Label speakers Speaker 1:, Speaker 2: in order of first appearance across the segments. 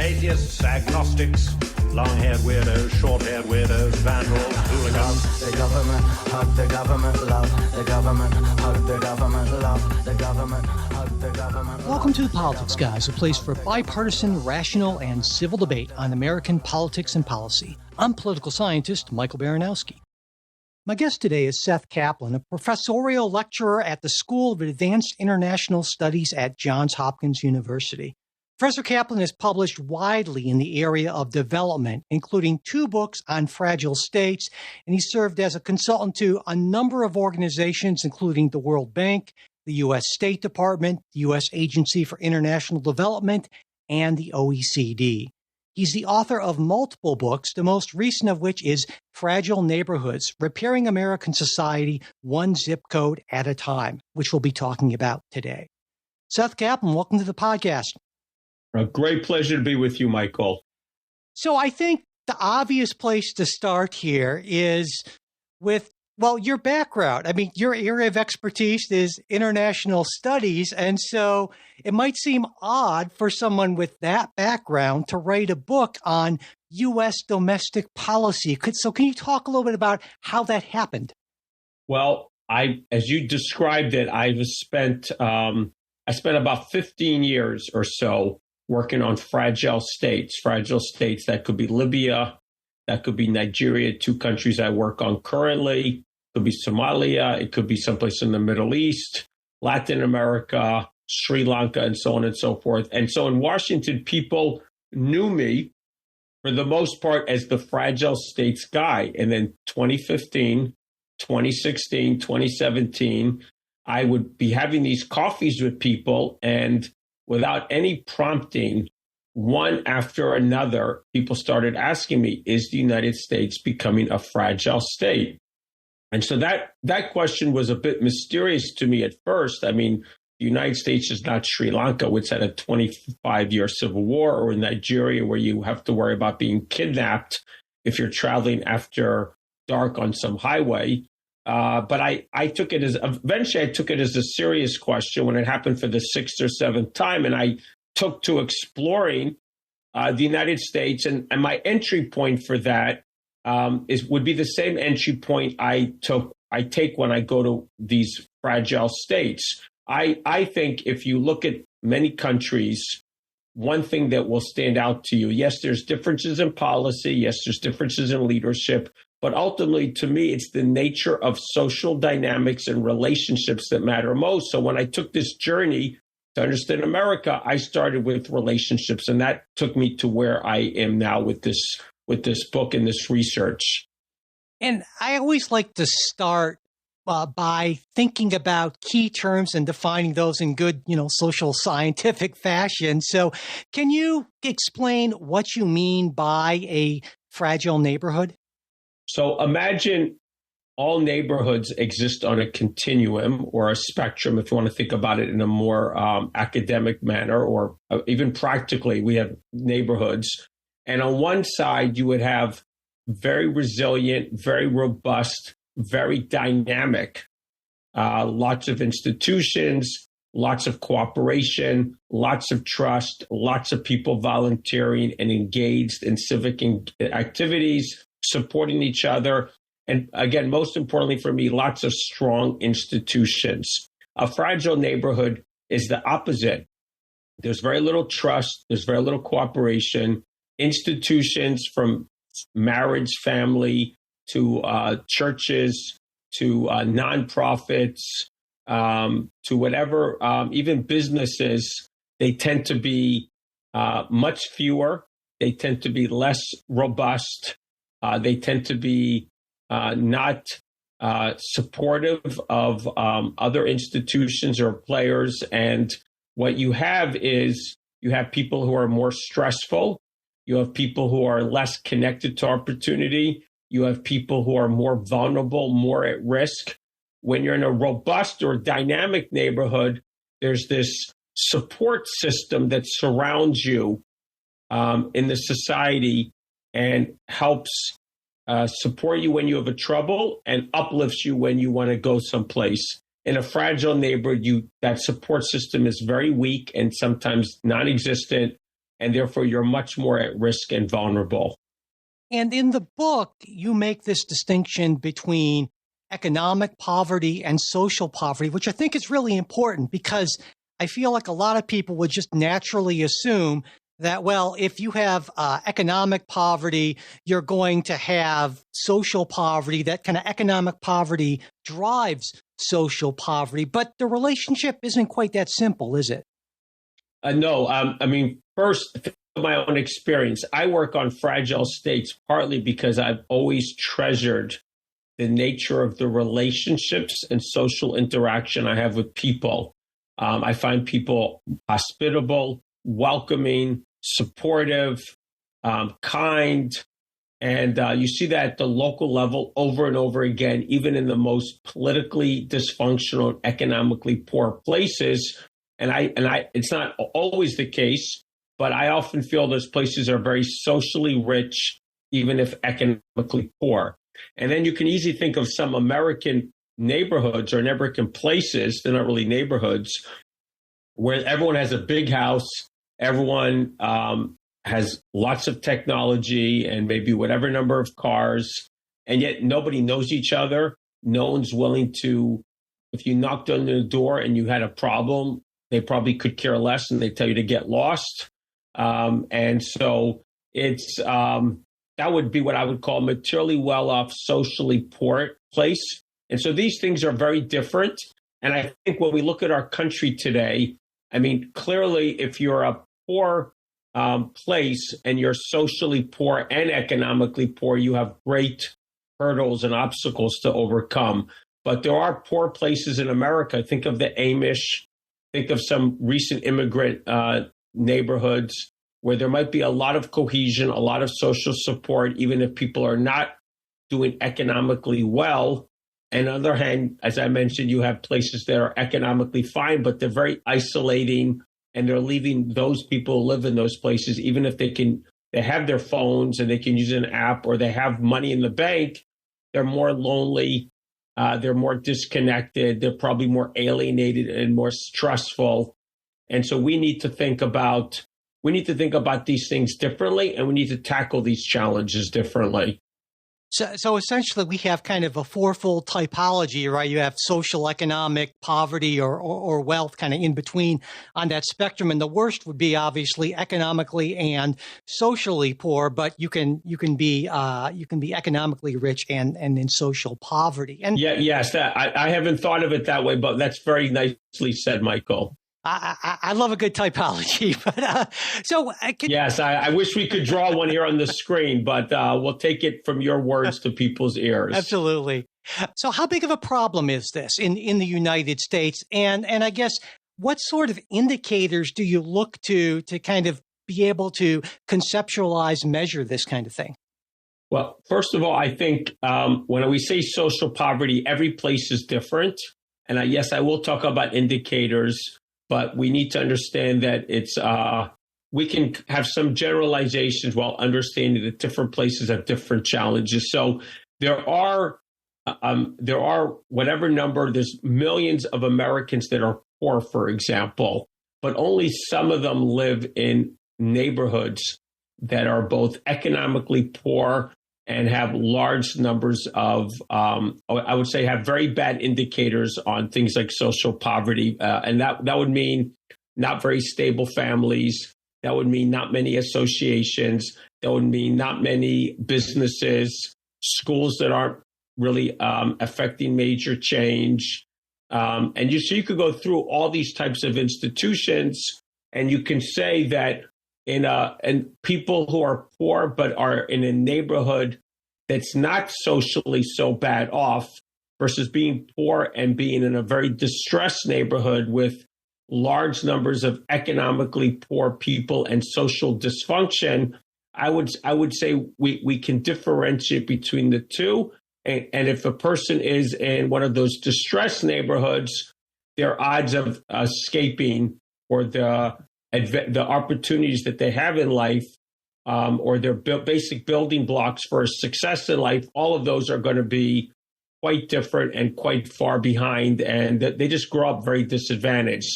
Speaker 1: atheists, agnostics, long-haired weirdos, short-haired weirdos, vandals, hooligans.
Speaker 2: The government, hug the government, love the government, hug the government, love the government, hug the government.
Speaker 3: Welcome to The Politics Guys, a place for bipartisan, rational, and civil debate on American politics and policy. I'm political scientist Michael Baranowski. My guest today is Seth Kaplan, a professorial lecturer at the School of Advanced International Studies at Johns Hopkins University. Professor Kaplan has published widely in the area of development, including 2 books on fragile states, and he served as a consultant to a number of organizations, including the World Bank, the U.S. State Department, the U.S. Agency for International Development, and the OECD. He's the author of multiple books, the most recent of which is Fragile Neighborhoods, Repairing American Society One Zip Code at a Time, which we'll be talking about today. Seth Kaplan, welcome to the podcast.
Speaker 4: A great pleasure to be with you, Michael.
Speaker 3: So I think the obvious place to start here is with, well, your background. I mean, your area of expertise is international studies, and so it might seem odd for someone with that background to write a book on U.S. domestic policy. So can you talk a little bit about how that happened?
Speaker 4: Well, as you described it, I spent about 15 years or so working on fragile states that could be Libya, that could be Nigeria, 2 countries I work on currently, it could be Somalia, it could be someplace in the Middle East, Latin America, Sri Lanka, and so on and so forth. And so in Washington, people knew me for the most part as the fragile states guy. And then 2015, 2016, 2017, I would be having these coffees with people, and without any prompting, one after another, people started asking me, is the United States becoming a fragile state? And so that question was a bit mysterious to me at first. I mean, the United States is not Sri Lanka, which had a 25-year civil war, or Nigeria, where you have to worry about being kidnapped if you're traveling after dark on some highway. But I took it as a serious question when it happened for the 6th or 7th time. And I took to exploring the United States. And my entry point for that would be the same entry point I take when I go to these fragile states. I think if you look at many countries, one thing that will stand out to you, yes, there's differences in policy. Yes, there's differences in leadership. But ultimately, to me, it's the nature of social dynamics and relationships that matter most. So when I took this journey to understand America, I started with relationships, and that took me to where I am now with this book and this research.
Speaker 3: And I always like to start by thinking about key terms and defining those in good, social scientific fashion. So can you explain what you mean by a fragile neighborhood?
Speaker 4: So imagine all neighborhoods exist on a continuum or a spectrum, if you want to think about it in a more academic manner, or even practically, we have neighborhoods. And on one side, you would have very resilient, very robust, very dynamic, lots of institutions, lots of cooperation, lots of trust, lots of people volunteering and engaged in civic activities, supporting each other. And again, most importantly for me, lots of strong institutions. A fragile neighborhood is the opposite. There's very little trust. There's very little cooperation. Institutions, from marriage, family, to churches, to nonprofits, to whatever, even businesses, they tend to be much fewer. They tend to be less robust. They tend to be not supportive of other institutions or players. And what you have is you have people who are more stressful. You have people who are less connected to opportunity. You have people who are more vulnerable, more at risk. When you're in a robust or dynamic neighborhood, there's this support system that surrounds you in the society and helps support you when you have a trouble and uplifts you when you want to go someplace. In a fragile neighborhood, that support system is very weak and sometimes non-existent. and therefore you're much more at risk and vulnerable.
Speaker 3: And in the book, you make this distinction between economic poverty and social poverty, which I think is really important because I feel like a lot of people would just naturally assume that, well, if you have economic poverty, you're going to have social poverty. That kind of economic poverty drives social poverty. But the relationship isn't quite that simple, is it?
Speaker 4: No, I mean, first, my own experience, I work on fragile states partly because I've always treasured the nature of the relationships and social interaction I have with people. I find people hospitable, welcoming, supportive, kind. And you see that at the local level over and over again, even in the most politically dysfunctional, economically poor places. And it's not always the case, but I often feel those places are very socially rich, even if economically poor. And then you can easily think of some American neighborhoods or American places, they're not really neighborhoods, where everyone has a big house, everyone has lots of technology and maybe whatever number of cars, and yet nobody knows each other. No one's willing to, if you knocked on the door and you had a problem, they probably could care less and they tell you to get lost. And so it's that would be what I would call materially well-off, socially poor place. And so these things are very different. And I think when we look at our country today, I mean, clearly, if you're a poor place and you're socially poor and economically poor, you have great hurdles and obstacles to overcome. But there are poor places in America. Think of the Amish. Think of some recent immigrant neighborhoods where there might be a lot of cohesion, a lot of social support, even if people are not doing economically well. And on the other hand, as I mentioned, you have places that are economically fine, but they're very isolating, and they're leaving those people who live in those places, even if they have their phones and they can use an app or they have money in the bank, they're more lonely, they're more disconnected, they're probably more alienated and more stressful. And so we need to think about these things differently, and we need to tackle these challenges differently.
Speaker 3: So essentially, we have kind of a fourfold typology, right? You have social, economic, poverty, or wealth, kind of in between on that spectrum. And the worst would be obviously economically and socially poor, but you can be economically rich and in social poverty. And
Speaker 4: yes, I haven't thought of it that way, but that's very nicely said, Michael.
Speaker 3: I love a good typology, but
Speaker 4: yes, I wish we could draw one here on the screen, but we'll take it from your words to people's ears.
Speaker 3: Absolutely. So how big of a problem is this in the United States? And I guess what sort of indicators do you look to kind of be able to conceptualize, measure this kind of thing?
Speaker 4: Well, first of all, I think when we say social poverty, every place is different. And yes, I will talk about indicators. But we need to understand that we can have some generalizations while understanding that different places have different challenges. So there are whatever number, there's millions of Americans that are poor, for example, but only some of them live in neighborhoods that are both economically poor and have large numbers of, I would say, have very bad indicators on things like social poverty. And that would mean not very stable families. That would mean not many associations. That would mean not many businesses, schools that aren't really affecting major change. And you could go through all these types of institutions, and you can say that and people who are poor but are in a neighborhood that's not socially so bad off versus being poor and being in a very distressed neighborhood with large numbers of economically poor people and social dysfunction, I would say we can differentiate between the two. And if a person is in one of those distressed neighborhoods, their odds of escaping or the opportunities that they have in life or their basic building blocks for success in life, all of those are going to be quite different and quite far behind, and they just grow up very disadvantaged.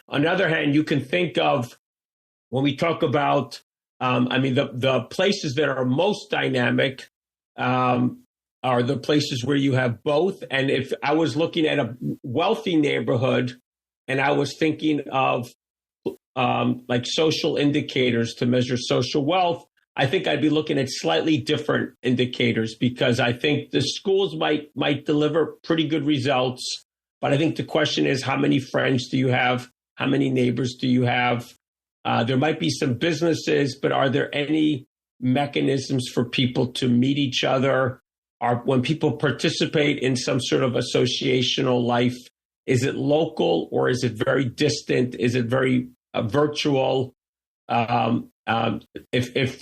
Speaker 4: On the other hand, you can think of when we talk about, the places that are most dynamic are the places where you have both. And if I was looking at a wealthy neighborhood and I was thinking of like social indicators to measure social wealth, I think I'd be looking at slightly different indicators, because I think the schools might deliver pretty good results. But I think the question is, how many friends do you have? How many neighbors do you have? There might be some businesses, but are there any mechanisms for people to meet each other? When people participate in some sort of associational life, is it local or is it very distant? Is it very virtual? If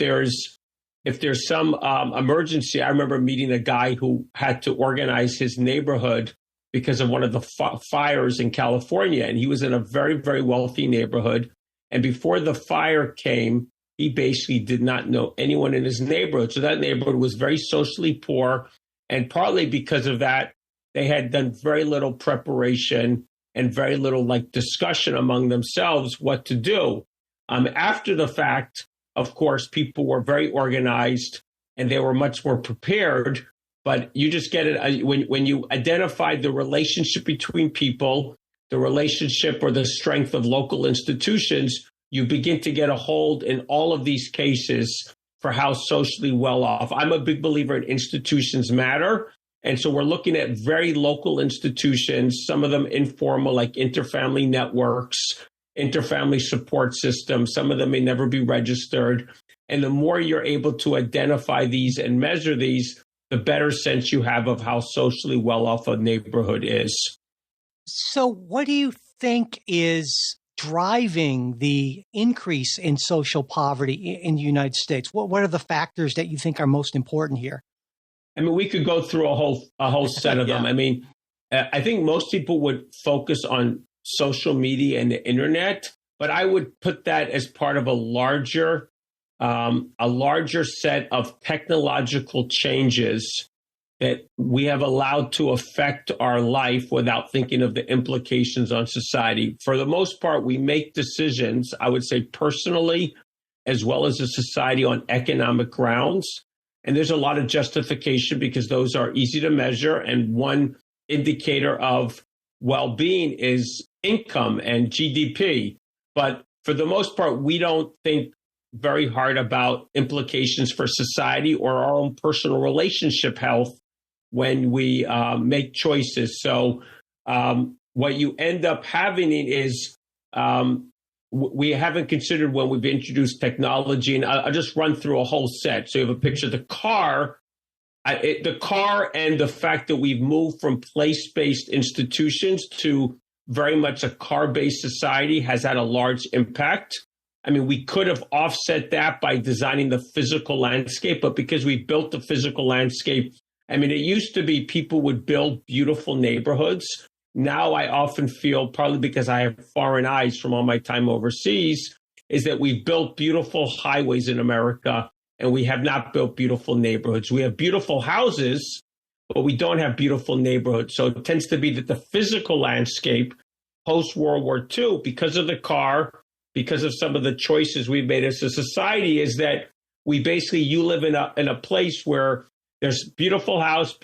Speaker 4: there's some emergency, I remember meeting a guy who had to organize his neighborhood because of one of the fires in California, and he was in a very, very wealthy neighborhood. And before the fire came, he basically did not know anyone in his neighborhood. So that neighborhood was very socially poor, and partly because of that, they had done very little preparation and very little discussion among themselves what to do. After the fact, of course, people were very organized and they were much more prepared. But you just get it when you identify the relationship between people, the relationship or the strength of local institutions, you begin to get a hold in all of these cases for how socially well off. I'm a big believer in institutions matter. And so we're looking at very local institutions, some of them informal, like interfamily networks, interfamily support systems. Some of them may never be registered. And the more you're able to identify these and measure these, the better sense you have of how socially well off a neighborhood is.
Speaker 3: So what do you think is driving the increase in social poverty in the United States? What are the factors that you think are most important here?
Speaker 4: I mean, we could go through a whole set of them. I mean, I think most people would focus on social media and the internet, but I would put that as part of a larger set of technological changes that we have allowed to affect our life without thinking of the implications on society. For the most part, we make decisions, I would say personally, as well as a society, on economic grounds. And there's a lot of justification because those are easy to measure. And one indicator of well-being is income and GDP. But for the most part, we don't think very hard about implications for society or our own personal relationship health when we make choices. So what you end up having is we haven't considered when we've introduced technology, and I'll just run through a whole set. So you have a picture of the car and the fact that we've moved from place-based institutions to very much a car-based society has had a large impact. I mean, we could have offset that by designing the physical landscape, but because we built the physical landscape, I mean, it used to be people would build beautiful neighborhoods. Now I often feel, partly because I have foreign eyes from all my time overseas, is that we've built beautiful highways in America and we have not built beautiful neighborhoods. We have beautiful houses, but we don't have beautiful neighborhoods. So it tends to be that the physical landscape post-World War II, because of the car, because of some of the choices we've made as a society, is that you live in a place where there's beautiful house,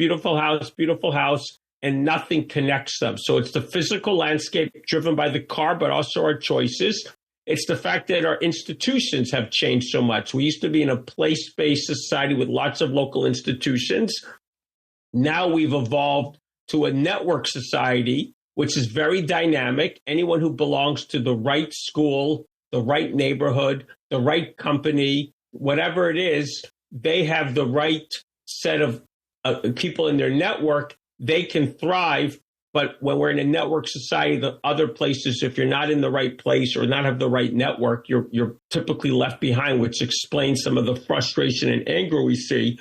Speaker 4: and nothing connects them. So it's the physical landscape driven by the car, but also our choices. It's the fact that our institutions have changed so much. We used to be in a place-based society with lots of local institutions. Now we've evolved to a network society, which is very dynamic. Anyone who belongs to the right school, the right neighborhood, the right company, whatever it is, they have the right set of people in their network. They can thrive. But when we're in a network society, the other places, if you're not in the right place or not have the right network, you're typically left behind, which explains some of the frustration and anger we see.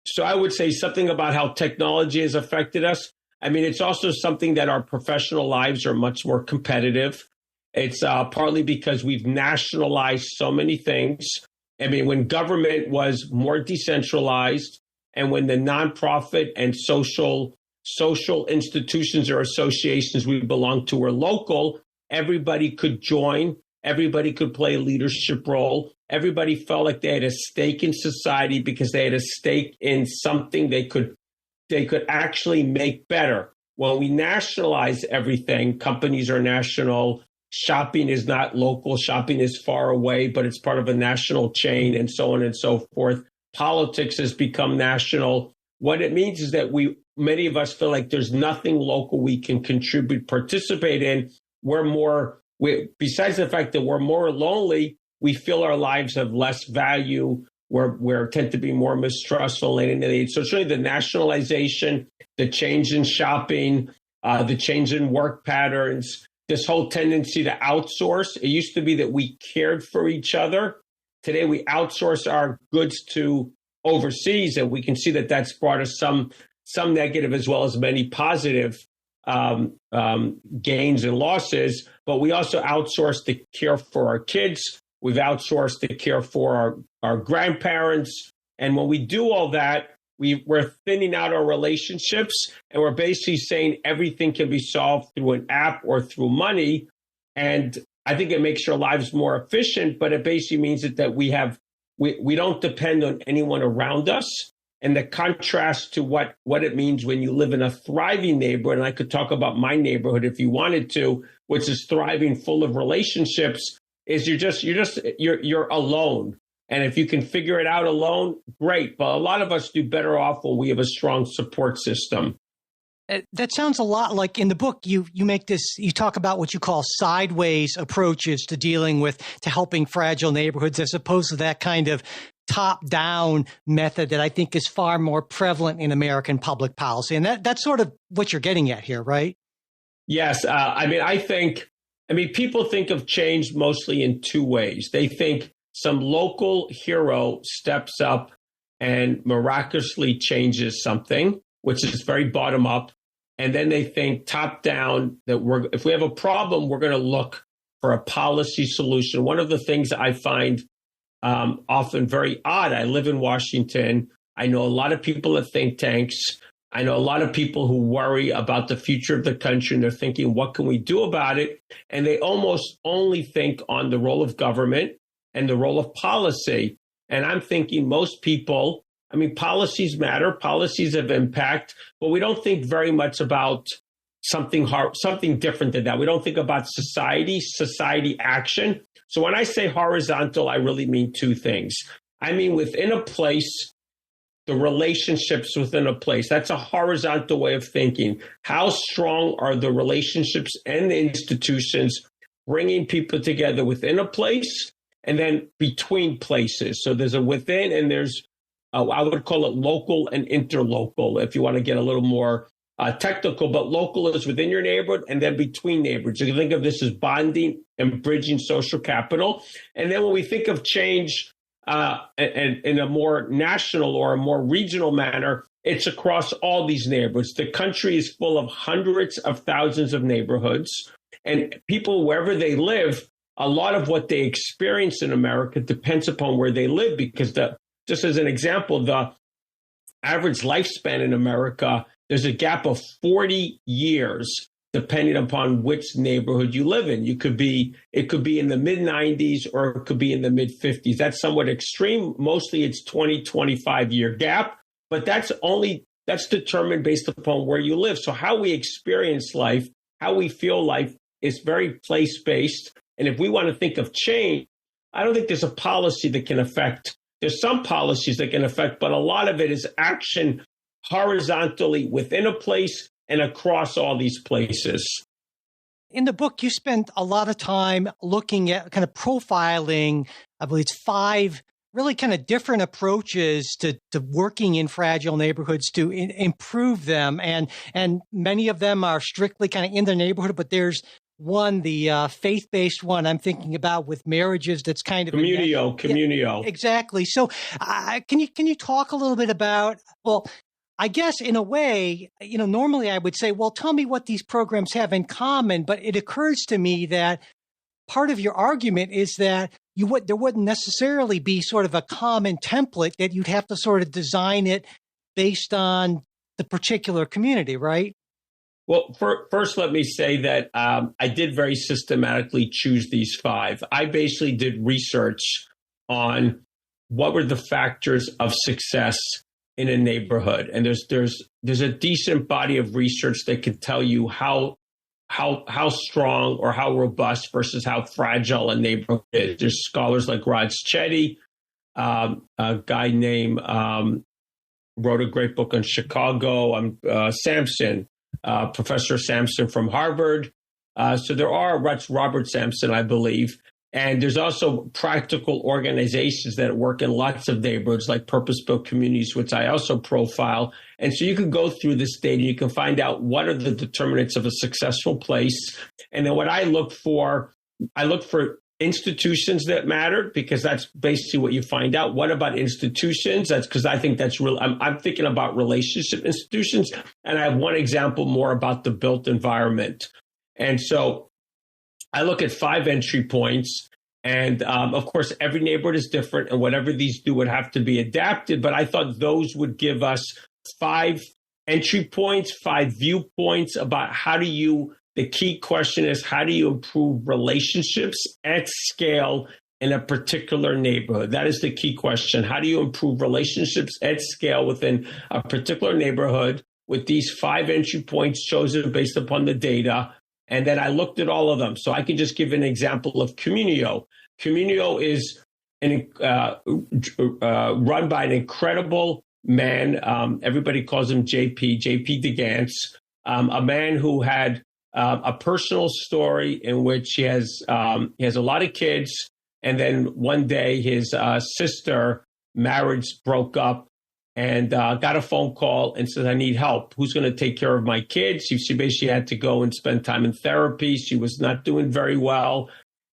Speaker 4: So I would say something about how technology has affected us. I mean, it's also something that our professional lives are much more competitive. It's partly because we've nationalized so many things. I mean, when government was more decentralized and when the nonprofit and social institutions or associations we belong to were local, everybody could join Everybody could play a leadership role. Everybody felt like they had a stake in society because they had a stake in something they could actually make better. When we nationalize everything, companies are national, shopping is not local, shopping is far away, but it's part of a national chain, and so on and so forth. Politics has become national. What it means is that many of us feel like there's nothing local we can contribute, participate in. Besides the fact that we're more lonely, we feel our lives have less value. We tend to be more mistrustful and alienated. So it's really the nationalization, the change in shopping, the change in work patterns, this whole tendency to outsource. It used to be that we cared for each other. Today, we outsource our goods to overseas, and we can see that that's brought us some negative as well as many positive gains and losses. But we also outsource the care for our kids. We've outsourced the care for our grandparents. And when we do all that, we're thinning out our relationships, and we're basically saying everything can be solved through an app or through money. And I think it makes our lives more efficient, but it basically means that we don't depend on anyone around us. And the contrast to what it means when you live in a thriving neighborhood, and I could talk about my neighborhood if you wanted to, which is thriving, full of relationships, is you're alone. And if you can figure it out alone, great. But a lot of us do better off when we have a strong support system.
Speaker 3: That sounds a lot like in the book, you talk about what you call sideways approaches to helping fragile neighborhoods, as opposed to that kind of top-down method that I think is far more prevalent in American public policy. And that's sort of what you're getting at here, right?
Speaker 4: Yes. People think of change mostly in two ways. They think some local hero steps up and miraculously changes something, which is very bottom up. And then they think top down that if we have a problem, we're going to look for a policy solution. One of the things I find often very odd, I live in Washington. I know a lot of people at think tanks. I know a lot of people who worry about the future of the country, and they're thinking, what can we do about it? And they almost only think on the role of government and the role of policy. And I'm thinking most people, policies matter, policies have impact, but we don't think very much about something different than that. We don't think about society action. So when I say horizontal, I really mean two things. I mean, within a place, the relationships within a place. That's a horizontal way of thinking. How strong are the relationships and the institutions bringing people together within a place and then between places? So there's a within and there's, I would call it local and interlocal, if you want to get a little more technical, but local is within your neighborhood and then between neighborhoods. You can think of this as bonding and bridging social capital. And then when we think of change in a more national or a more regional manner, it's across all these neighborhoods. The country is full of hundreds of thousands of neighborhoods, and people, wherever they live, a lot of what they experience in America depends upon where they live, because just as an example, the average lifespan in America, there's a gap of 40 years depending upon which neighborhood you live in. It could be in the mid-90s or it could be in the mid-50s. That's somewhat extreme. Mostly it's 20, 25-year gap, but that's determined based upon where you live. So how we experience life, how we feel life is very place-based. And if we want to think of change, I don't think there's a policy that can affect. There's some policies that can affect, but a lot of it is action horizontally within a place and across all these places.
Speaker 3: In the book, you spend a lot of time looking at kind of profiling, I believe it's 5 really kind of different approaches to working in fragile neighborhoods to improve them. And many of them are strictly kind of in the neighborhood, but there's one, the faith-based one I'm thinking about with marriages that's kind of
Speaker 4: communio.
Speaker 3: Yeah, exactly. So can you talk a little bit about, well, I guess in a way, normally I would say, well, tell me what these programs have in common. But it occurs to me that part of your argument is that there wouldn't necessarily be sort of a common template, that you'd have to sort of design it based on the particular community, right?
Speaker 4: Well, first, let me say that I did very systematically choose these five. I basically did research on what were the factors of success in a neighborhood, and there's a decent body of research that can tell you how strong or how robust versus how fragile a neighborhood is. There's scholars like Rod Chetty, a guy named wrote a great book on Chicago. Sampson. Professor Sampson from Harvard. So there are, Robert Sampson, I believe. And there's also practical organizations that work in lots of neighborhoods, like purpose-built communities, which I also profile. And so you can go through this data, you can find out what are the determinants of a successful place. And then what I look for institutions that matter, because that's basically what you find out. What about institutions? That's because I think that's real. I'm thinking about relationship institutions, and I have one example more about the built environment. And so I look at 5 entry points, and of course, every neighborhood is different, and whatever these do would have to be adapted. But I thought those would give us 5 entry points, 5 viewpoints about the key question is, how do you improve relationships at scale in a particular neighborhood? That is the key question. How do you improve relationships at scale within a particular neighborhood with these 5 entry points chosen based upon the data? And then I looked at all of them. So I can just give an example of Communio. Communio is run by an incredible man. Everybody calls him JP DeGance, a man who had a personal story in which he has a lot of kids, and then one day his sister marriage broke up, and got a phone call and said, "I need help. Who's going to take care of my kids?" She basically had to go and spend time in therapy. She was not doing very well,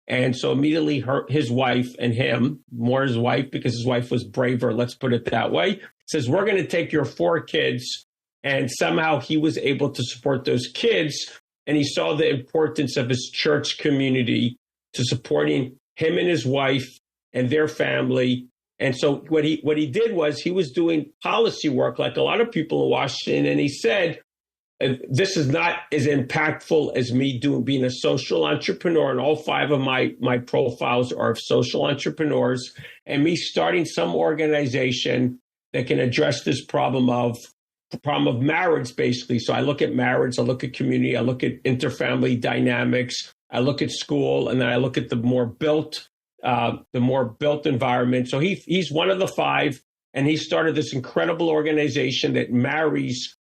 Speaker 4: and so immediately his wife and him, more his wife because his wife was braver, let's put it that way, says, "We're going to take your 4 kids," and somehow he was able to support those kids. And he saw the importance of his church community to supporting him and his wife and their family. And so what he did was he was doing policy work like a lot of people in Washington. And he said, this is not as impactful as me being a social entrepreneur. And all 5 of my profiles are of social entrepreneurs, and me starting some organization that can address this problem of marriage, basically. So I look at marriage, I look at community, I look at interfamily dynamics, I look at school, and then I look at the more built environment. So he's one of the 5, and he started this incredible organization that marries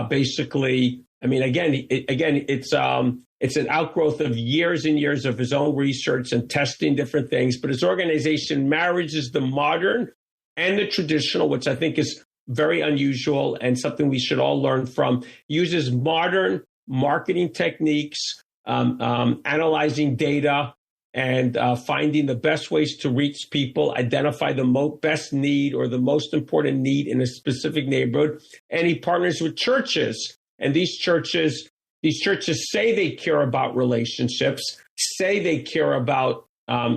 Speaker 4: basically. I mean, again, it's an outgrowth of years and years of his own research and testing different things. But his organization marries the modern and the traditional, which I think is very unusual and something we should all learn from. Uses modern marketing techniques, analyzing data, and finding the best ways to reach people, identify the best need or the most important need in a specific neighborhood. And he partners with churches. And these churches say they care about relationships, say they care about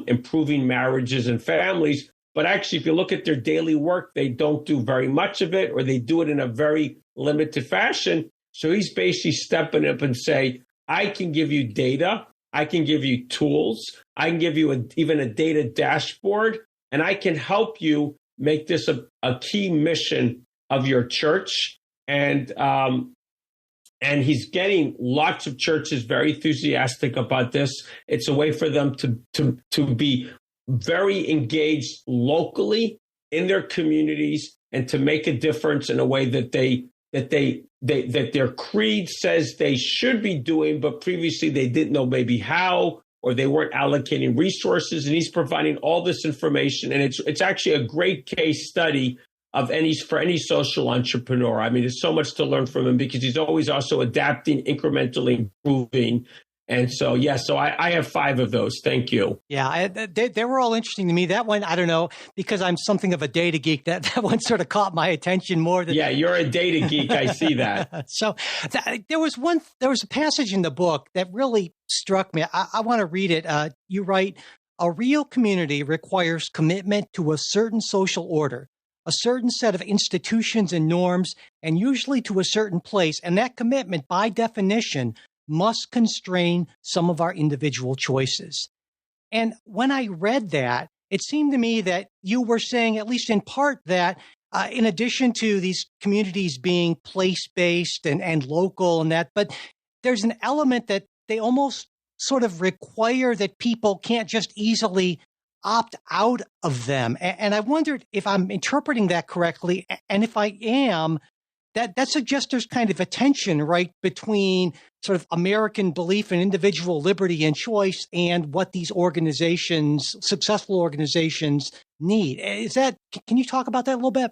Speaker 4: improving marriages and families. But actually, if you look at their daily work, they don't do very much of it, or they do it in a very limited fashion. So he's basically stepping up and say, I can give you data, I can give you tools, I can give you even a data dashboard, and I can help you make this a key mission of your church. And he's getting lots of churches very enthusiastic about this. It's a way for them to be very engaged locally in their communities and to make a difference in a way that that their creed says they should be doing, but previously they didn't know maybe how, or they weren't allocating resources. And he's providing all this information, and it's actually a great case study for any social entrepreneur. I mean, there's so much to learn from him because he's always also adapting, incrementally improving. And so, so I have 5 of those. Thank you.
Speaker 3: Yeah, they were all interesting to me. That one, I don't know, because I'm something of a data geek, that one sort of caught my attention more than...
Speaker 4: Yeah, you're a data geek. I see that.
Speaker 3: So there was a passage in the book that really struck me. I want to read it. You write, a real community requires commitment to a certain social order, a certain set of institutions and norms, and usually to a certain place. And that commitment, by definition, must constrain some of our individual choices. And when I read that, it seemed to me that you were saying, at least in part, that in addition to these communities being place-based and local and that, but there's an element that they almost sort of require that people can't just easily opt out of them. And I wondered if I'm interpreting that correctly. And if I am, that suggests there's kind of a tension, right, between sort of American belief in individual liberty and choice and what these organizations, successful organizations, need. Can you talk about that a little bit?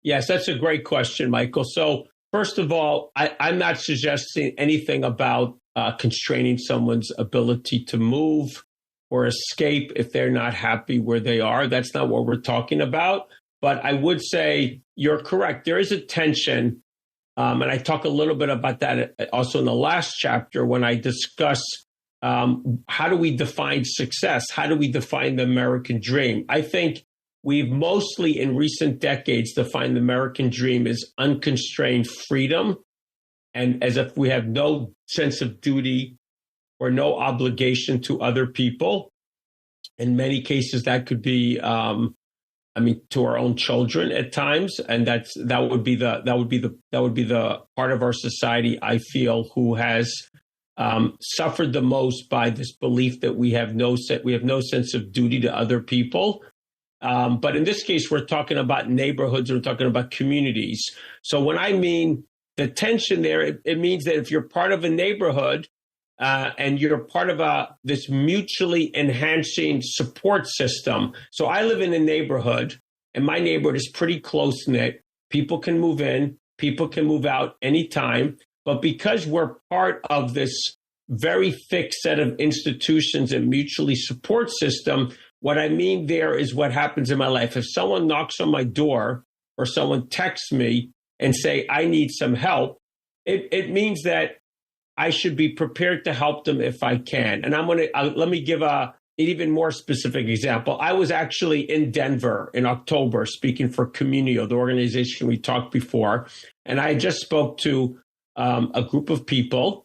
Speaker 4: Yes, that's a great question, Michael. So first of all, I'm not suggesting anything about constraining someone's ability to move or escape if they're not happy where they are. That's not what we're talking about. But I would say you're correct. There is a tension. And I talk a little bit about that also in the last chapter when I discuss how do we define success? How do we define the American dream? I think we've mostly in recent decades defined the American dream as unconstrained freedom and as if we have no sense of duty or no obligation to other people. In many cases, that could be to our own children at times, and that would be the part of our society I feel who has suffered the most by this belief that we have no sense of duty to other people. But in this case, we're talking about neighborhoods, we're talking about communities. So when I mean the tension there, it means that if you're part of a neighborhood and you're part of this mutually enhancing support system. So I live in a neighborhood, and my neighborhood is pretty close-knit. People can move in, people can move out anytime. But because we're part of this very thick set of institutions and mutually support system, what I mean there is what happens in my life. If someone knocks on my door or someone texts me and say, I need some help, it means that I should be prepared to help them if I can. And let me give an even more specific example. I was actually in Denver in October speaking for Communio, the organization we talked before. And I just spoke to a group of people,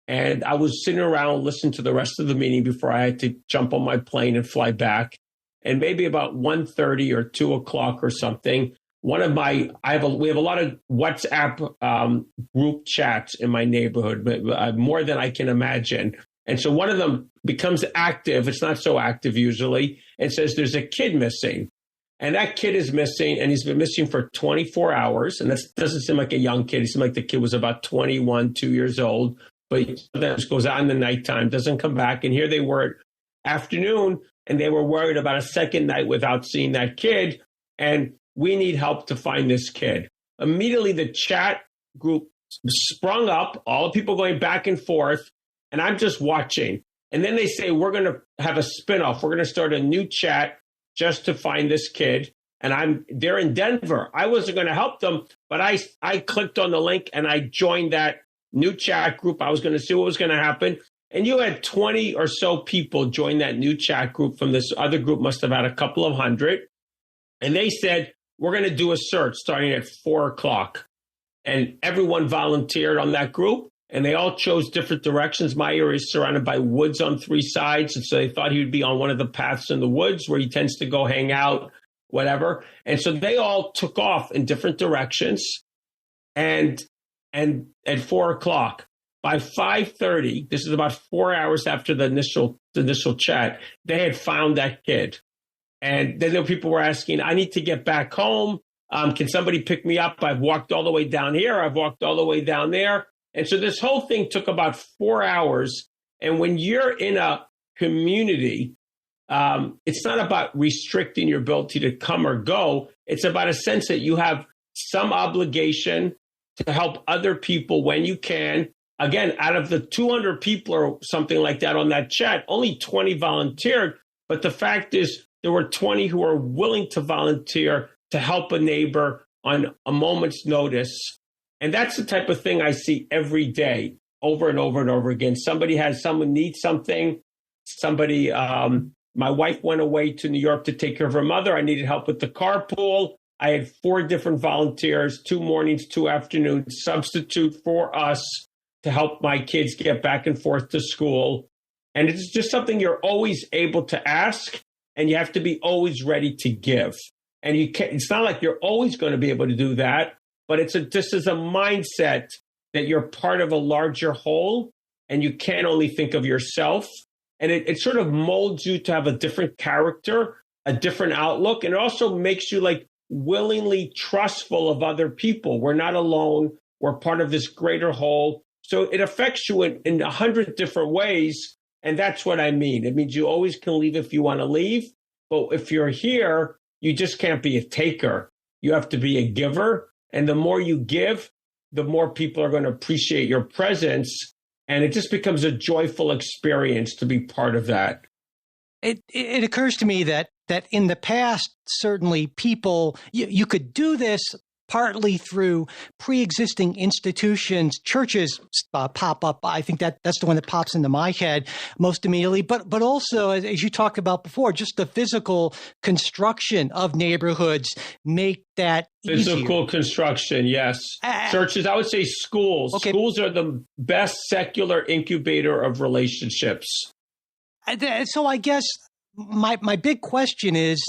Speaker 4: and I was sitting around listening to the rest of the meeting before I had to jump on my plane and fly back. And maybe about 1:30 or 2 o'clock or something, we have a lot of WhatsApp group chats in my neighborhood, but more than I can imagine. And so one of them becomes active. It's not so active usually, and says there's a kid missing. And that kid is missing, and he's been missing for 24 hours. And that doesn't seem like a young kid. He seemed like the kid was about 21, 2 years old. But he sometimes goes out in the nighttime, doesn't come back. And here they were at afternoon, and they were worried about a second night without seeing that kid. And we need help to find this kid. Immediately, the chat group sprung up, all the people going back and forth, and I'm just watching. And then they say, we're going to have a spinoff. We're going to start a new chat just to find this kid. And they're in Denver. I wasn't going to help them, but I clicked on the link and I joined that new chat group. I was going to see what was going to happen. And you had 20 or so people join that new chat group from this other group, must have had a couple of hundred. And they said, we're going to do a search starting at 4 o'clock. And everyone volunteered on that group, and they all chose different directions. My area is surrounded by woods on 3 sides. And so they thought he would be on one of the paths in the woods where he tends to go hang out, whatever. And so they all took off in different directions. And at 4 o'clock, by 5:30, this is about 4 hours after the initial chat, they had found that kid. And then people were asking, I need to get back home. Can somebody pick me up? I've walked all the way down here. I've walked all the way down there. And so this whole thing took about 4 hours. And when you're in a community, it's not about restricting your ability to come or go. It's about a sense that you have some obligation to help other people when you can. Again, out of the 200 people or something like that on that chat, only 20 volunteered. But the fact is, there were 20 who are willing to volunteer to help a neighbor on a moment's notice. And that's the type of thing I see every day, over and over and over again. Someone needs something. My wife went away to New York to take care of her mother. I needed help with the carpool. I had 4 different volunteers, 2 mornings, 2 afternoons, substitute for us to help my kids get back and forth to school. And it's just something you're always able to ask, and you have to be always ready to give. And you can't, it's not like you're always going to be able to do that, but just as a mindset that you're part of a larger whole, and you can't only think of yourself. And it sort of molds you to have a different character, a different outlook, and it also makes you like willingly trustful of other people. We're not alone. We're part of this greater whole. So it affects you in 100 different ways. And that's what I mean. It means you always can leave if you want to leave. But if you're here, you just can't be a taker. You have to be a giver. And the more you give, the more people are going to appreciate your presence. And it just becomes a joyful experience to be part of that.
Speaker 3: It occurs to me that in the past, certainly people, you could do this partly through pre-existing institutions. Churches pop up. I think that's the one that pops into my head most immediately. But also, as you talked about before, just the physical construction of neighborhoods make that easier.
Speaker 4: Physical construction, yes. Churches, I would say schools. Okay. Schools are the best secular incubator of relationships.
Speaker 3: So I guess my big question is,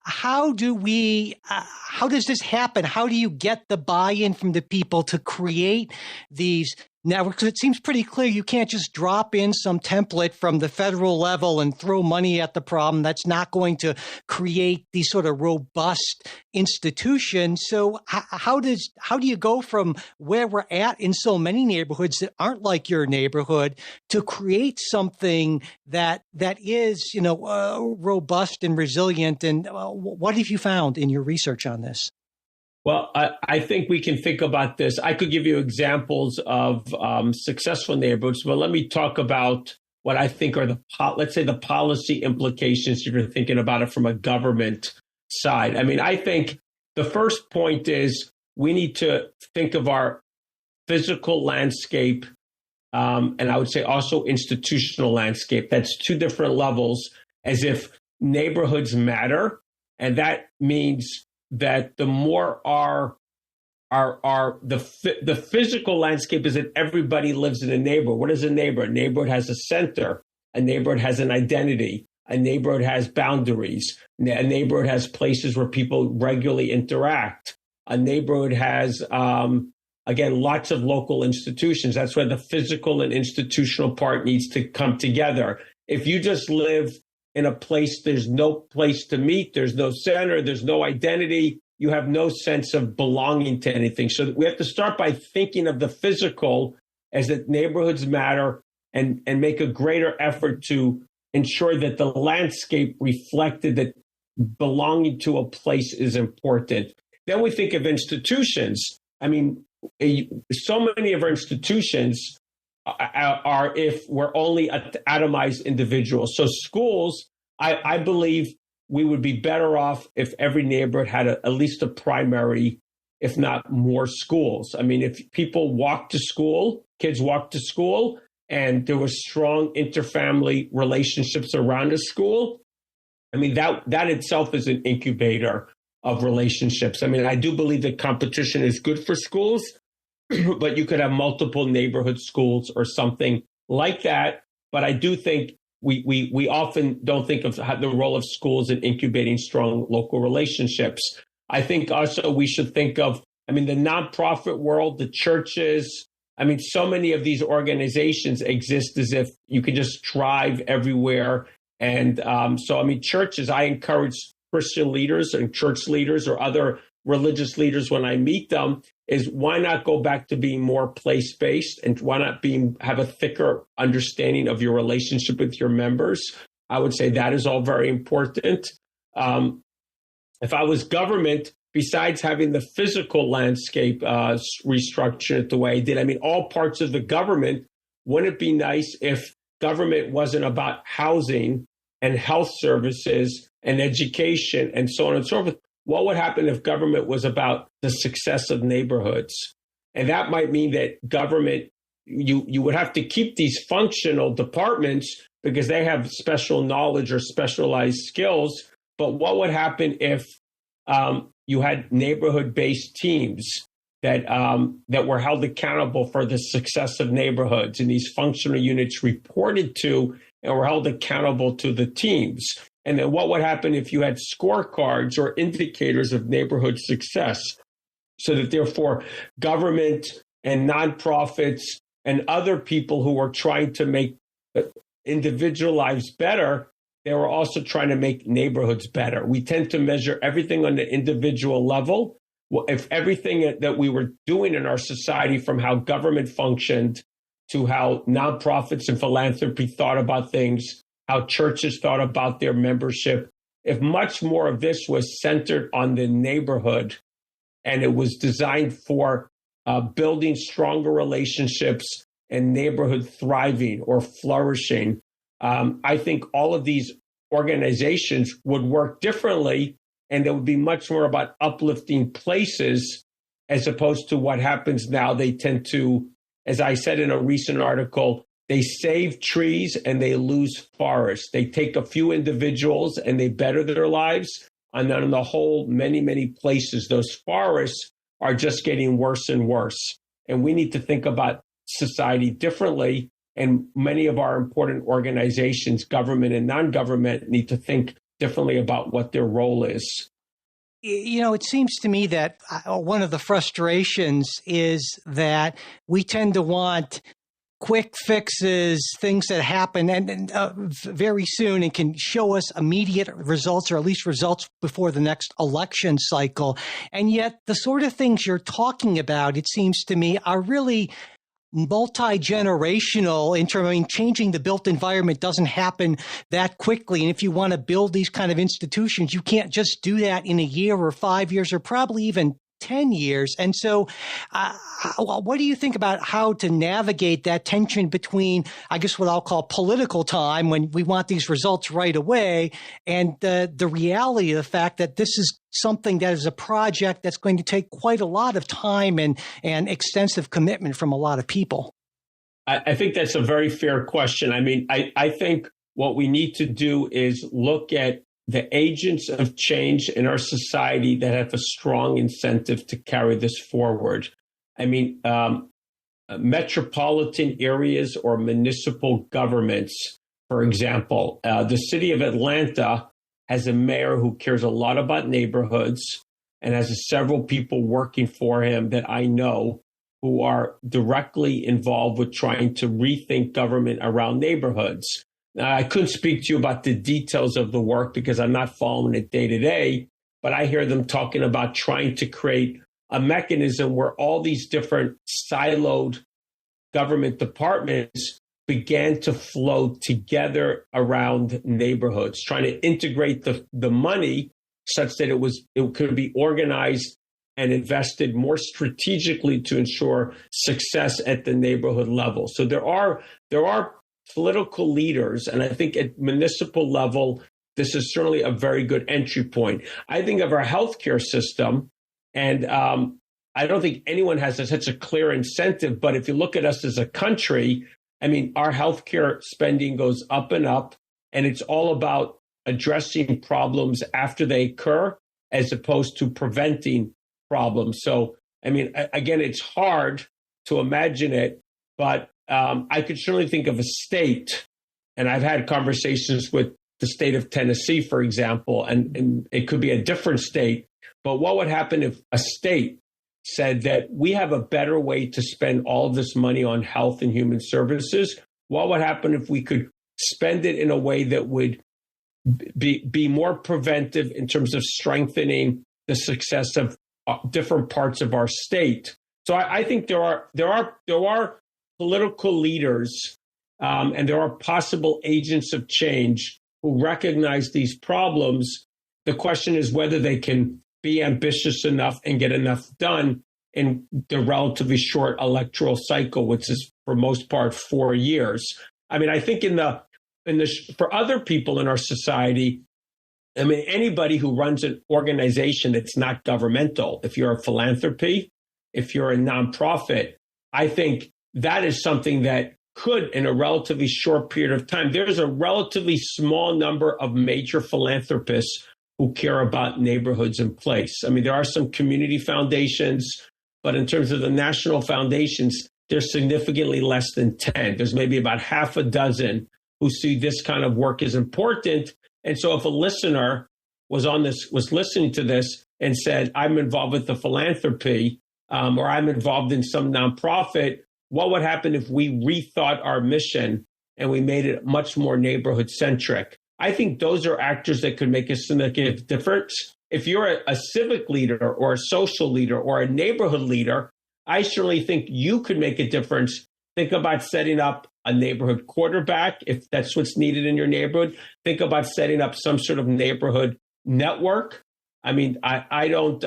Speaker 3: how does this happen? How do you get the buy-in from the people to create these networks? It seems pretty clear you can't just drop in some template from the federal level and throw money at the problem. That's not going to create these sort of robust institutions. So how do you go from where we're at in so many neighborhoods that aren't like your neighborhood to create something that is, robust and resilient? And what have you found in your research on this?
Speaker 4: Well, I think we can think about this. I could give you examples of successful neighborhoods, but let me talk about what I think are let's say the policy implications if you're thinking about it from a government side. I mean, I think the first point is we need to think of our physical landscape, and I would say also institutional landscape. That's 2 different levels, as if neighborhoods matter, and that means that the more the physical landscape is that everybody lives in a neighborhood. What is a neighborhood? A neighborhood has a center. A neighborhood has an identity. A neighborhood has boundaries. A neighborhood has places where people regularly interact. A neighborhood has, again, lots of local institutions. That's where the physical and institutional part needs to come together. If you just live in a place, there's no place to meet, there's no center, there's no identity, you have no sense of belonging to anything. So we have to start by thinking of the physical as that neighborhoods matter and make a greater effort to ensure that the landscape reflected that belonging to a place is important. Then we think of institutions. I mean, so many of our institutions are if we're only atomized individuals. So schools, I believe we would be better off if every neighborhood had at least a primary, if not more schools. I mean, if people walk to school, kids walk to school, and there were strong interfamily relationships around a school, I mean, that itself is an incubator of relationships. I mean, I do believe that competition is good for schools, but you could have multiple neighborhood schools or something like that. But I do think we often don't think of the role of schools in incubating strong local relationships. I think also we should think of, the nonprofit world, the churches. So many of these organizations exist as if you can just drive everywhere. And churches, I encourage Christian leaders and church leaders or other religious leaders when I meet them, is why not go back to being more place-based, and why not have a thicker understanding of your relationship with your members? I would say that is all very important. If I was government, besides having the physical landscape restructured the way I did, all parts of the government, wouldn't it be nice if government wasn't about housing and health services and education and so on and so forth? What would happen if government was about the success of neighborhoods? And that might mean that government, you would have to keep these functional departments because they have special knowledge or specialized skills. But what would happen if you had neighborhood-based teams that that were held accountable for the success of neighborhoods, and these functional units reported to and were held accountable to the teams. And then what would happen if you had scorecards or indicators of neighborhood success, so that therefore government and nonprofits and other people who were trying to make individual lives better, they were also trying to make neighborhoods better. We tend to measure everything on the individual level. Well, if everything that we were doing in our society, from how government functioned to how nonprofits and philanthropy thought about things, how churches thought about their membership, if much more of this was centered on the neighborhood and it was designed for building stronger relationships and neighborhood thriving or flourishing, I think all of these organizations would work differently, and it would be much more about uplifting places as opposed to what happens now. They tend to, as I said in a recent article, they save trees and they lose forests. They take a few individuals and they better their lives. And then on the whole, many, many places, those forests are just getting worse and worse. And we need to think about society differently. And many of our important organizations, government and non-government, need to think differently about what their role is.
Speaker 3: You know, it seems to me that one of the frustrations is that we tend to want quick fixes, things that happen and very soon and can show us immediate results, or at least results before the next election cycle. And yet the sort of things you're talking about, it seems to me, are really multi-generational in terms of changing the built environment doesn't happen that quickly. And if you want to build these kind of institutions, you can't just do that in a year or 5 years or probably even 10 years. And so what do you think about how to navigate that tension between, I guess, what I'll call political time, when we want these results right away, and the reality of the fact that this is something that is a project that's going to take quite a lot of time and extensive commitment from a lot of people?
Speaker 4: I think that's a very fair question. I mean, I think what we need to do is look at the agents of change in our society that have a strong incentive to carry this forward. I mean, metropolitan areas or municipal governments, for example, the city of Atlanta has a mayor who cares a lot about neighborhoods and has several people working for him that I know who are directly involved with trying to rethink government around neighborhoods. Now, I couldn't speak to you about the details of the work because I'm not following it day to day, but I hear them talking about trying to create a mechanism where all these different siloed government departments began to flow together around neighborhoods, trying to integrate the money such that it could be organized and invested more strategically to ensure success at the neighborhood level. So there are political leaders, and I think at municipal level, this is certainly a very good entry point. I think of our healthcare system, and I don't think anyone has such a clear incentive, but if you look at us as a country, I mean, our healthcare spending goes up, and it's all about addressing problems after they occur as opposed to preventing problems. So, I mean, again, it's hard to imagine it, but I could certainly think of a state, and I've had conversations with the state of Tennessee, for example, and it could be a different state. But what would happen if a state said that we have a better way to spend all of this money on health and human services? What would happen if we could spend it in a way that would be more preventive in terms of strengthening the success of different parts of our state? So I think there are political leaders and there are possible agents of change who recognize these problems. The question is whether they can be ambitious enough and get enough done in the relatively short electoral cycle, which is for most part 4 years. I mean, I think for other people in our society, I mean, anybody who runs an organization that's not governmental, if you're a philanthropy, if you're a nonprofit, I think that is something that could, in a relatively short period of time, there's a relatively small number of major philanthropists who care about neighborhoods in place. I mean, there are some community foundations, but in terms of the national foundations, there's significantly less than 10. There's maybe about half a dozen who see this kind of work as important. And so if a listener was listening to this and said, I'm involved with the philanthropy, or I'm involved in some nonprofit, what would happen if we rethought our mission and we made it much more neighborhood centric? I think those are actors that could make a significant difference. If you're a civic leader or a social leader or a neighborhood leader, I certainly think you could make a difference. Think about setting up a neighborhood quarterback, if that's what's needed in your neighborhood. Think about setting up some sort of neighborhood network. I mean, I don't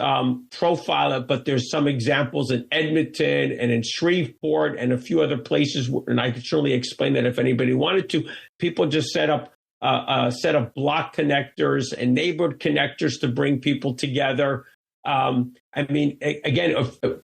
Speaker 4: profile it, but there's some examples in Edmonton and in Shreveport and a few other places, and I could certainly explain that if anybody wanted to. People just set up a set of block connectors and neighborhood connectors to bring people together. I mean, again,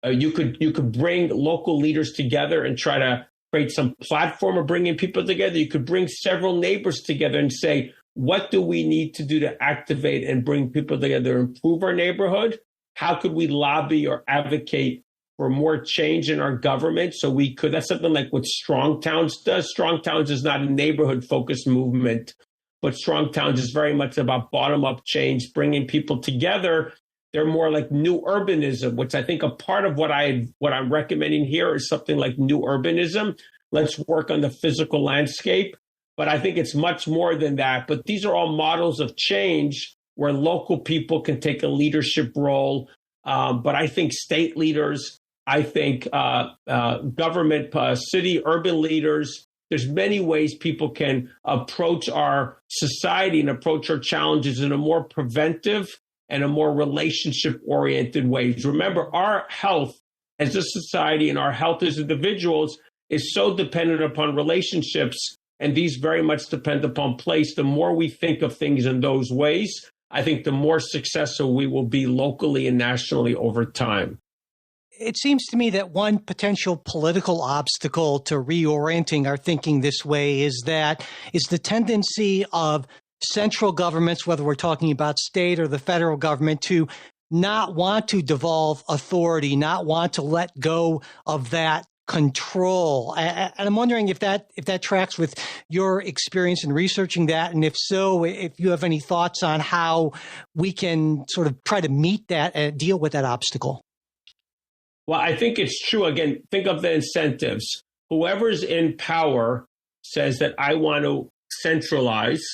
Speaker 4: you could bring local leaders together and try to create some platform of bringing people together. You could bring several neighbors together and say, what do we need to do to activate and bring people together, improve our neighborhood? How could we lobby or advocate for more change in our government? So we could, that's something like what Strong Towns does. Strong Towns is not a neighborhood focused movement, but Strong Towns is very much about bottom up change, bringing people together. They're more like new urbanism, which I think a part of what I'm recommending here is something like new urbanism. Let's work on the physical landscape. But I think it's much more than that. But these are all models of change where local people can take a leadership role. But I think state leaders, I think government, city, urban leaders, there's many ways people can approach our society and approach our challenges in a more preventive and a more relationship-oriented ways. Remember, our health as a society and our health as individuals is so dependent upon relationships, and these very much depend upon place. The more we think of things in those ways, I think the more successful we will be locally and nationally over time.
Speaker 3: It seems to me that one potential political obstacle to reorienting our thinking this way is the tendency of central governments, whether we're talking about state or the federal government, to not want to devolve authority, not want to let go of that control. And I'm wondering if that tracks with your experience in researching that. And if so, if you have any thoughts on how we can sort of try to meet that, deal with that obstacle.
Speaker 4: Well, I think it's true. Again, think of the incentives. Whoever's in power says that I want to centralize,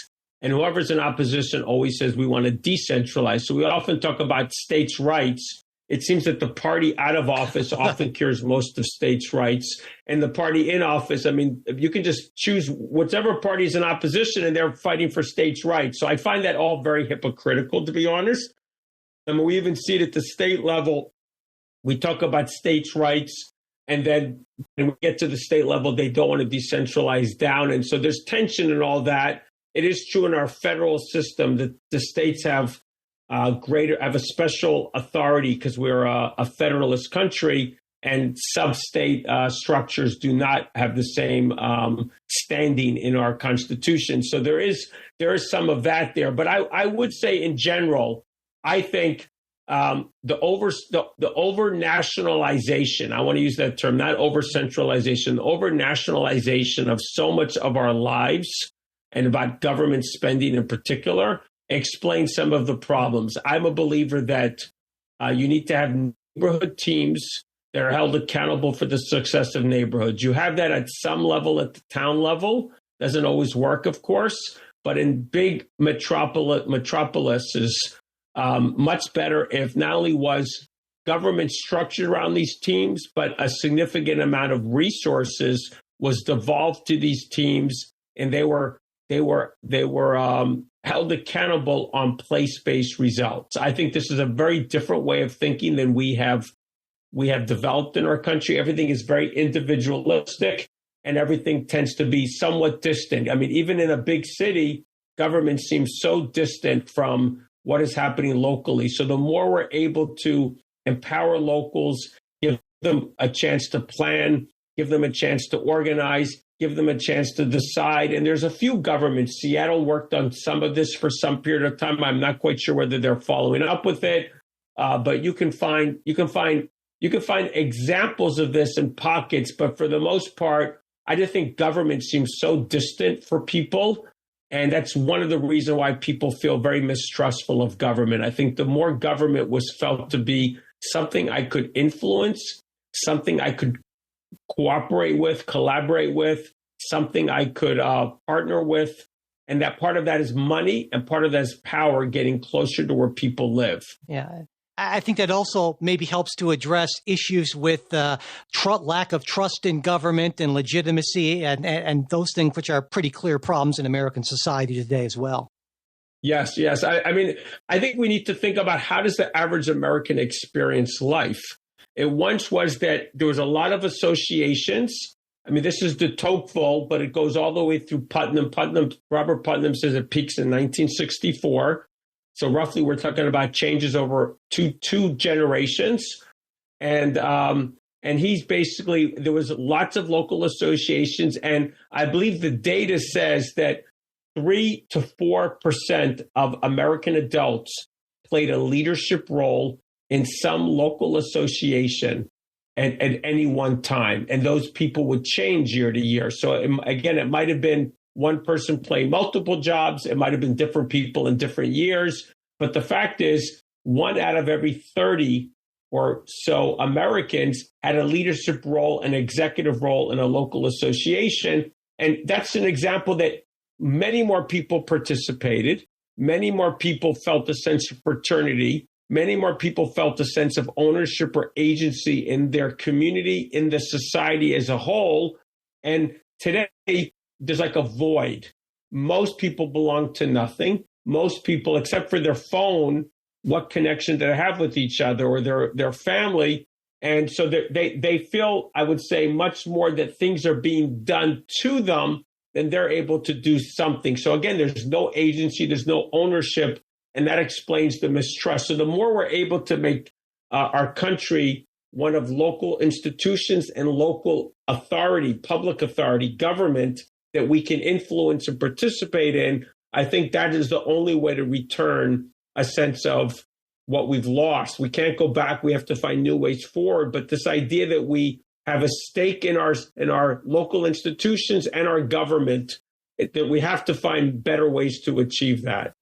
Speaker 4: and whoever's in opposition always says we want to decentralize. So we often talk about states' rights. It seems that the party out of office often cures most of states' rights. And the party in office, I mean, you can just choose whichever party is in opposition and they're fighting for states' rights. So I find that all very hypocritical, to be honest. I mean, we even see it at the state level. We talk about states' rights, and then when we get to the state level, they don't want to decentralize down. And so there's tension in all that. It is true in our federal system that the states have have a special authority because we're a federalist country, and sub-state structures do not have the same standing in our Constitution. So there is some of that there. But I would say in general, I think the over-nationalization, I want to use that term, not over-centralization, over-nationalization of so much of our lives and about government spending in particular explains some of the problems. I'm a believer that you need to have neighborhood teams that are held accountable for the success of neighborhoods. You have that at some level at the town level. Doesn't always work, of course, but in big metropolises, much better if not only was government structured around these teams, but a significant amount of resources was devolved to these teams, and they were held accountable on place-based results. I think this is a very different way of thinking than we have developed in our country. Everything is very individualistic, and everything tends to be somewhat distant. I mean, even in a big city, government seems so distant from what is happening locally. So the more we're able to empower locals, give them a chance to plan, give them a chance to organize, give them a chance to decide. And there's a few governments. Seattle worked on some of this for some period of time. I'm not quite sure whether they're following up with it, but you can find examples of this in pockets. But for the most part, I just think government seems so distant for people. And that's one of the reasons why people feel very mistrustful of government. I think the more government was felt to be something I could influence, something I could cooperate with, collaborate with, something I could partner with. And that part of that is money and part of that is power, getting closer to where people live.
Speaker 3: Yeah. I think that also maybe helps to address issues with lack of trust in government and legitimacy and those things, which are pretty clear problems in American society today as well.
Speaker 4: Yes. I mean, I think we need to think about how does the average American experience life? It once was that there was a lot of associations. I mean, this is de Tocqueville, but it goes all the way through Putnam. Robert Putnam says it peaks in 1964. So roughly, we're talking about changes over two generations. And he's basically, there was lots of local associations. And I believe the data says that 3 to 4% of American adults played a leadership role in some local association at any one time. And those people would change year to year. So again, it might have been one person playing multiple jobs. It might have been different people in different years. But the fact is, 1 out of every 30 or so Americans had a leadership role, an executive role in a local association. And that's an example that many more people participated. Many more people felt a sense of fraternity. Many more people felt a sense of ownership or agency in their community, in the society as a whole. And today, there's like a void. Most people belong to nothing. Most people, except for their phone, what connection do they have with each other or their family? And so they feel, I would say, much more that things are being done to them than they're able to do something. So again, there's no agency, there's no ownership, and that explains the mistrust. So the more we're able to make our country one of local institutions and local authority, public authority, government that we can influence and participate in, I think that is the only way to return a sense of what we've lost. We can't go back. We have to find new ways forward. But this idea that we have a stake in our local institutions and our government, that we have to find better ways to achieve that.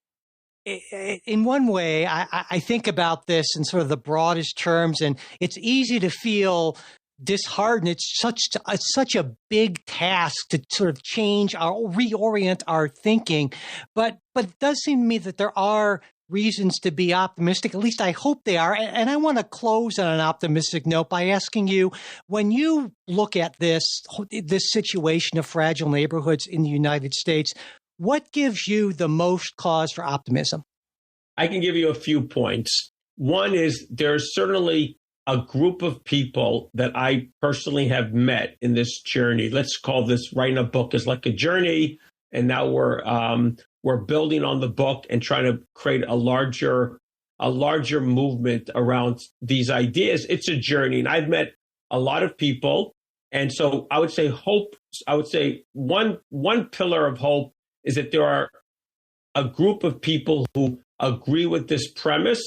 Speaker 3: In one way, I think about this in sort of the broadest terms, and it's easy to feel disheartened. It's such a big task to sort of reorient our thinking. But it does seem to me that there are reasons to be optimistic. At least I hope they are. And I want to close on an optimistic note by asking you, when you look at this situation of fragile neighborhoods in the United States, what gives you the most cause for optimism?
Speaker 4: I can give you a few points. One is there's certainly a group of people that I personally have met in this journey. Let's call this writing a book is like a journey. And now we're building on the book and trying to create a larger movement around these ideas. It's a journey. And I've met a lot of people. And so I would say hope, I would say one pillar of hope is that there are a group of people who agree with this premise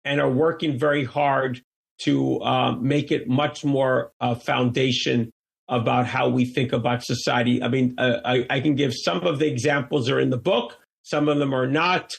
Speaker 4: and are working very hard to make it much more foundation about how we think about society. I mean, I can give some of the examples are in the book, some of them are not.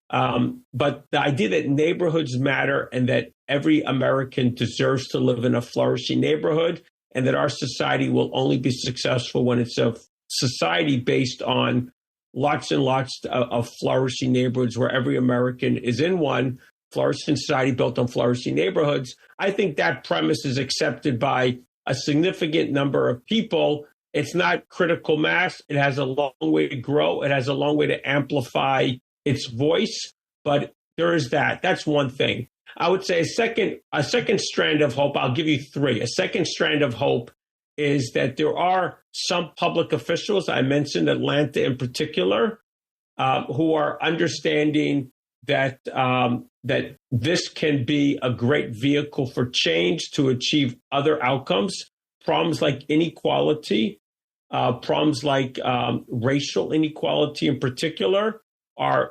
Speaker 4: But the idea that neighborhoods matter and that every American deserves to live in a flourishing neighborhood, and that our society will only be successful when it's a society based on lots and lots of flourishing neighborhoods where every American is in one, flourishing society built on flourishing neighborhoods. I think that premise is accepted by a significant number of people. It's not critical mass. It has a long way to grow. It has a long way to amplify its voice, but there is that. That's one thing. I would say a second strand of hope, I'll give you three. A second strand of hope is that there are some public officials, I mentioned Atlanta in particular, who are understanding that that this can be a great vehicle for change to achieve other outcomes. Problems like inequality problems like racial inequality in particular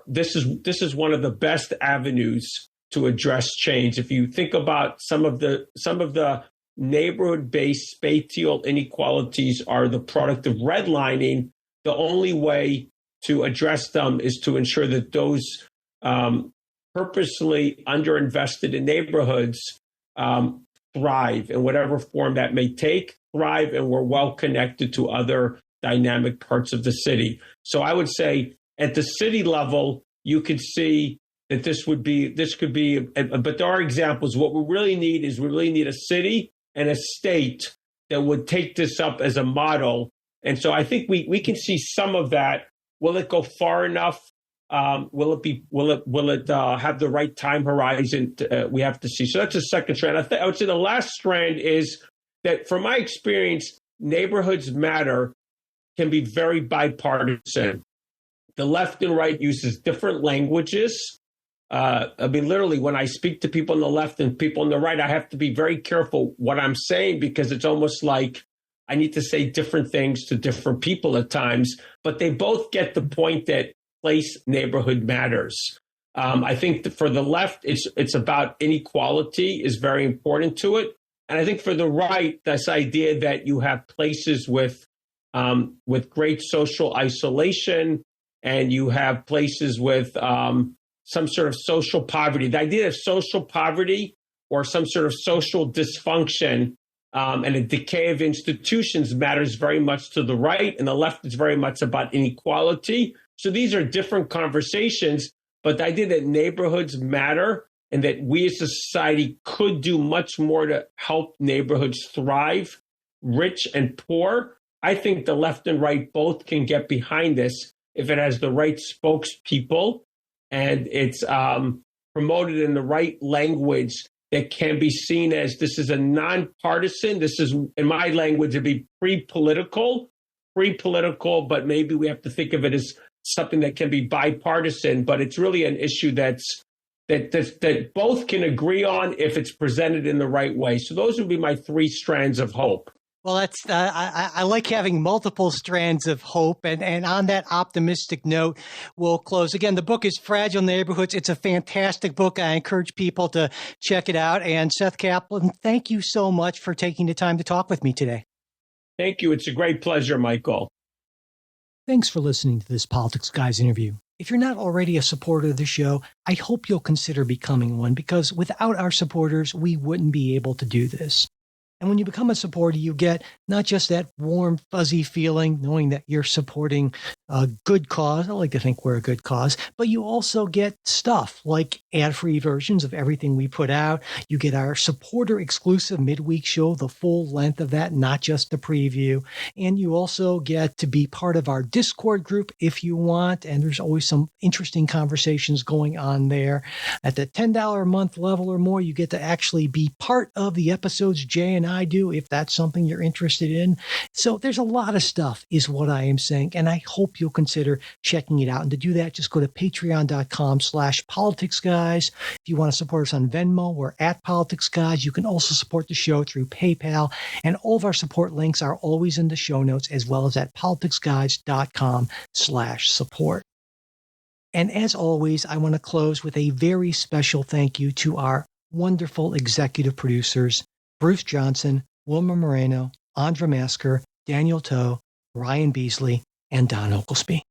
Speaker 4: this is one of the best avenues to address change. If you think about some of the neighborhood-based spatial inequalities are the product of redlining, the only way to address them is to ensure that those purposely underinvested in neighborhoods thrive in whatever form that may take, thrive, and we're well connected to other dynamic parts of the city. So I would say at the city level, you could see that this could be, but there are examples. What we really need is a city and a state that would take this up as a model. And so I think we can see some of that. Will it go far enough? Will it have the right time horizon? We have to see. So that's the second strand. I would say the last strand is that, from my experience, neighborhoods matter can be very bipartisan. The left and right uses different languages. Literally, when I speak to people on the left and people on the right, I have to be very careful what I'm saying, because it's almost like I need to say different things to different people at times. But they both get the point that place neighborhood matters. I think that for the left, it's about inequality is very important to it. And I think for the right, this idea that you have places with great social isolation, and you have places with some sort of social poverty. The idea of social poverty or some sort of social dysfunction and a decay of institutions matters very much to the right, and the left is very much about inequality. So these are different conversations, but the idea that neighborhoods matter and that we as a society could do much more to help neighborhoods thrive, rich and poor, I think the left and right both can get behind this if it has the right spokespeople and it's promoted in the right language that can be seen as this is a nonpartisan. This is, in my language, it'd be pre-political, but maybe we have to think of it as something that can be bipartisan. But it's really an issue that both can agree on if it's presented in the right way. So those would be my three strands of hope.
Speaker 3: Well, that's I like having multiple strands of hope. And on that optimistic note, we'll close. Again, the book is Fragile Neighborhoods. It's a fantastic book. I encourage people to check it out. And Seth Kaplan, thank you so much for taking the time to talk with me today.
Speaker 4: Thank you. It's a great pleasure, Michael.
Speaker 3: Thanks for listening to this Politics Guys interview. If you're not already a supporter of the show, I hope you'll consider becoming one, because without our supporters, we wouldn't be able to do this. And when you become a supporter, you get not just that warm, fuzzy feeling, knowing that you're supporting a good cause. I like to think we're a good cause, but you also get stuff like ad-free versions of everything we put out. You get our supporter exclusive midweek show, the full length of that, not just the preview. And you also get to be part of our Discord group if you want. And there's always some interesting conversations going on there. At the $10 a month level or more, you get to actually be part of the episodes Jay and I do, if that's something you're interested in. So there's a lot of stuff, is what I am saying. And I hope you'll consider checking it out. And to do that, just go to patreon.com/politicsguys. If you want to support us on Venmo, we're at Politics Guys. You can also support the show through PayPal. And all of our support links are always in the show notes, as well as at politicsguys.com/support. And as always, I want to close with a very special thank you to our wonderful executive producers, Bruce Johnson, Wilma Moreno, Andra Masker, Daniel Toe, Ryan Beasley, and Don Oglesby.